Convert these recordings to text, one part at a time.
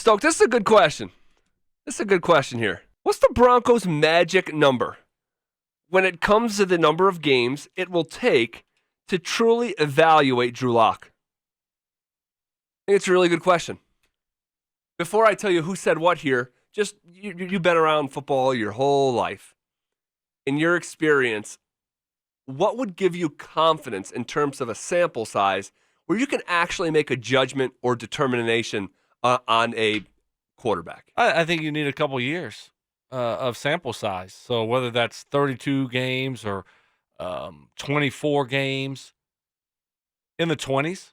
Stoke, this is a good question. This is a good question here. What's the Broncos' magic number when it comes to the number of games it will take to truly evaluate Drew Lock? I think it's a really good question. Before I tell you who said what here, just you've been around football your whole life. In your experience, what would give you confidence in terms of a sample size where you can actually make a judgment or determination on a quarterback? I think you need a couple years of sample size. So whether that's 32 games or 24 games, in the 20s,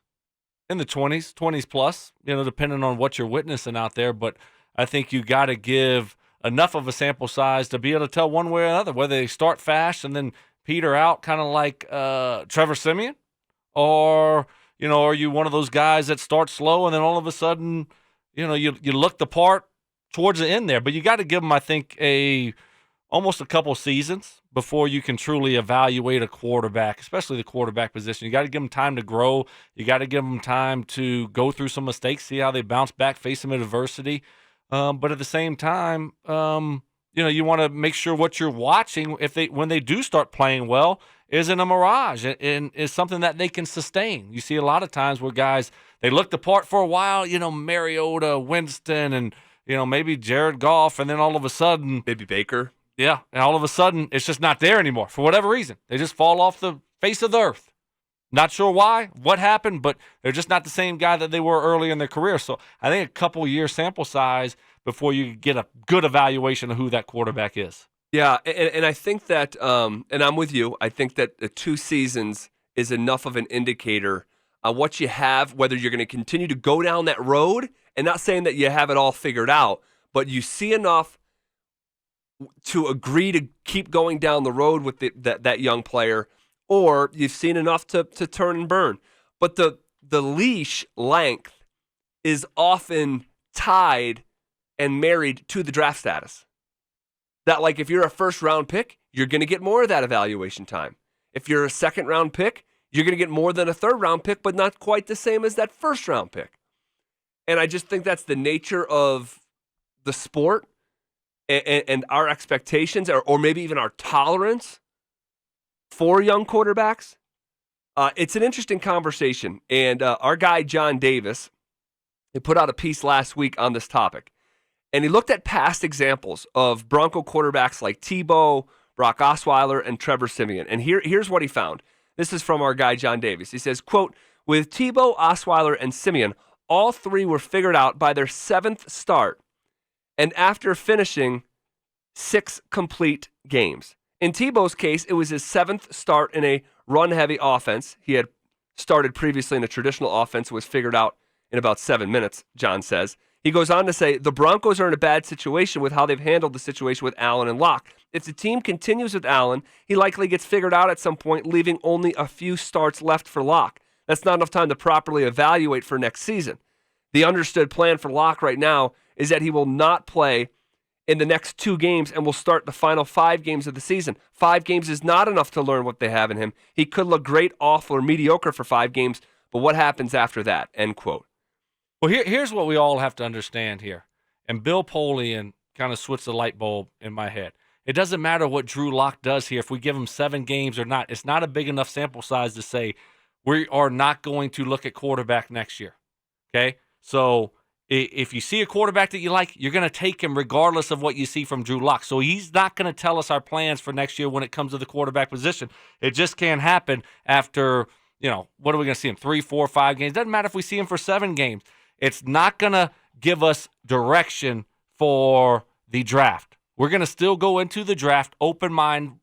20s plus, depending on what you're witnessing out there. But I think you got to give enough of a sample size to be able to tell one way or another, whether they start fast and then peter out, kind of like Trevor Siemian, or are you one of those guys that start slow and then all of a sudden, you look the part towards the end there. But you got to give them, I think, almost a couple seasons before you can truly evaluate a quarterback, especially the quarterback position. You got to give them time to grow. You got to give them time to go through some mistakes, see how they bounce back, face some adversity. But at the same time, you want to make sure what you're watching, when they do start playing well, isn't a mirage and is something that they can sustain. You see a lot of times where guys, they look the part for a while, Mariota, Winston, and maybe Jared Goff, and then all of a sudden, maybe Baker. Yeah, and all of a sudden, it's just not there anymore for whatever reason. They just fall off the face of the earth. Not sure why, what happened, but they're just not the same guy that they were early in their career. So I think a couple year sample size before you get a good evaluation of who that quarterback is. Yeah, and I think that, and I'm with you, I think that the 2 seasons is enough of an indicator on what you have, whether you're going to continue to go down that road, and not saying that you have it all figured out, but you see enough to agree to keep going down the road with that young player, or you've seen enough to turn and burn. But the leash length is often tied and married to the draft status. That, like, if you're a first-round pick, you're going to get more of that evaluation time. If you're a second-round pick, you're going to get more than a third-round pick, but not quite the same as that first-round pick. And I just think that's the nature of the sport and our expectations, or maybe even our tolerance for young quarterbacks. It's an interesting conversation. And our guy, John Davis, he put out a piece last week on this topic. And he looked at past examples of Bronco quarterbacks like Tebow, Brock Osweiler, and Trevor Siemian. And here's what he found. This is from our guy, John Davis. He says, quote, with Tebow, Osweiler, and Siemian, all 3 were figured out by their 7th start and after finishing 6 complete games. In Tebow's case, it was his 7th start in a run-heavy offense. He had started previously in a traditional offense, was figured out in about 7 minutes, John says. He goes on to say, the Broncos are in a bad situation with how they've handled the situation with Allen and Locke. If the team continues with Allen, he likely gets figured out at some point, leaving only a few starts left for Locke. That's not enough time to properly evaluate for next season. The understood plan for Locke right now is that he will not play in the next 2 games and will start the final 5 games of the season. 5 games is not enough to learn what they have in him. He could look great, awful, or mediocre for 5 games, but what happens after that? End quote. Well, here's what we all have to understand here. And Bill Polian kind of switched the light bulb in my head. It doesn't matter what Drew Lock does here. If we give him 7 games or not, it's not a big enough sample size to say we are not going to look at quarterback next year. Okay? So if you see a quarterback that you like, you're going to take him regardless of what you see from Drew Lock. So he's not going to tell us our plans for next year when it comes to the quarterback position. It just can't happen after, what are we going to see him? 3, 4, 5 games? Doesn't matter if we see him for 7 games. It's not going to give us direction for the draft. We're going to still go into the draft open-mindedness.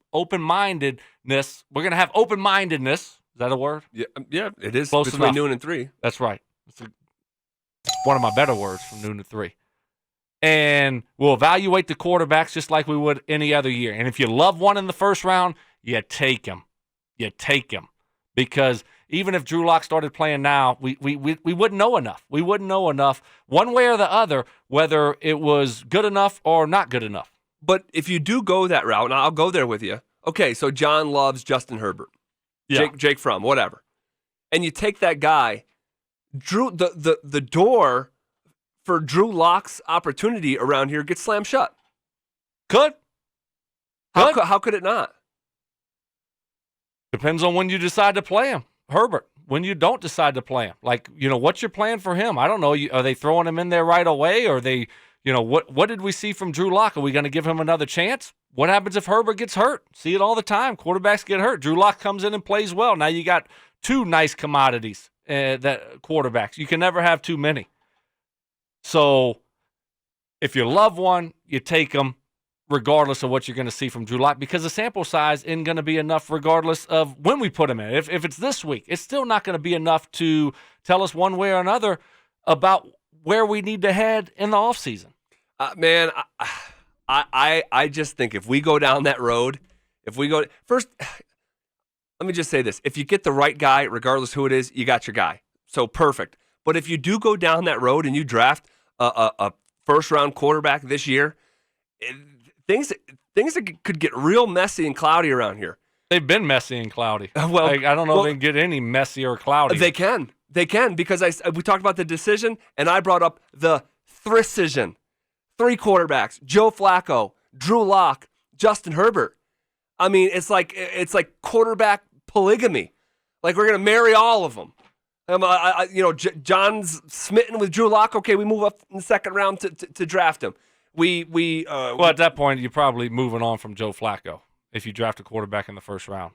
We're going to have open-mindedness. Is that a word? Yeah, it is. Close between enough. noon and 3. That's right. It's one of my better words from noon to 3. And we'll evaluate the quarterbacks just like we would any other year. And if you love one in the first round, you take him. You take him. Because even if Drew Lock started playing now, we wouldn't know enough. We wouldn't know enough one way or the other whether it was good enough or not good enough. But if you do go that route, and I'll go there with you. Okay, so John loves Justin Herbert. Yeah. Jake Fromm, whatever. And you take that guy, Drew, the door for Drew Lock's opportunity around here gets slammed shut. Could. How could it not? Depends on when you decide to play him. Herbert, when you don't decide to play him. Like, what's your plan for him? I don't know. Are they throwing him in there right away? Or are they, what did we see from Drew Lock? Are we going to give him another chance? What happens if Herbert gets hurt? See it all the time. Quarterbacks get hurt. Drew Lock comes in and plays well. Now you got two nice commodities, that quarterbacks. You can never have too many. So if you love one, you take them regardless of what you're going to see from Drew Lock, because the sample size isn't going to be enough regardless of when we put him in. If it's this week, it's still not going to be enough to tell us one way or another about where we need to head in the offseason. Man, I just think if we go down that road, first, let me just say this. If you get the right guy, regardless who it is, you got your guy. So perfect. But if you do go down that road and you draft a first-round quarterback this year, things could get real messy and cloudy around here. They've been messy and cloudy. Well, I don't know if they can get any messier or cloudy. They can, because we talked about the decision, and I brought up the three-cision. 3 quarterbacks: Joe Flacco, Drew Lock, Justin Herbert. I mean, it's like quarterback polygamy. Like, we're gonna marry all of them. John's smitten with Drew Lock. Okay, we move up in the second round to draft him. Well, at that point, you're probably moving on from Joe Flacco if you draft a quarterback in the first round.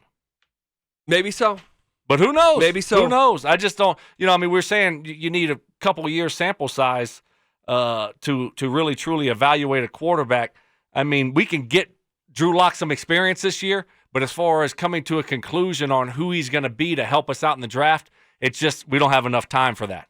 Maybe so. But who knows? Maybe so. Who knows? I just don't. We're saying you need a couple of years sample size to really truly evaluate a quarterback. I mean, we can get Drew Lock some experience this year, but as far as coming to a conclusion on who he's going to be to help us out in the draft, it's just we don't have enough time for that.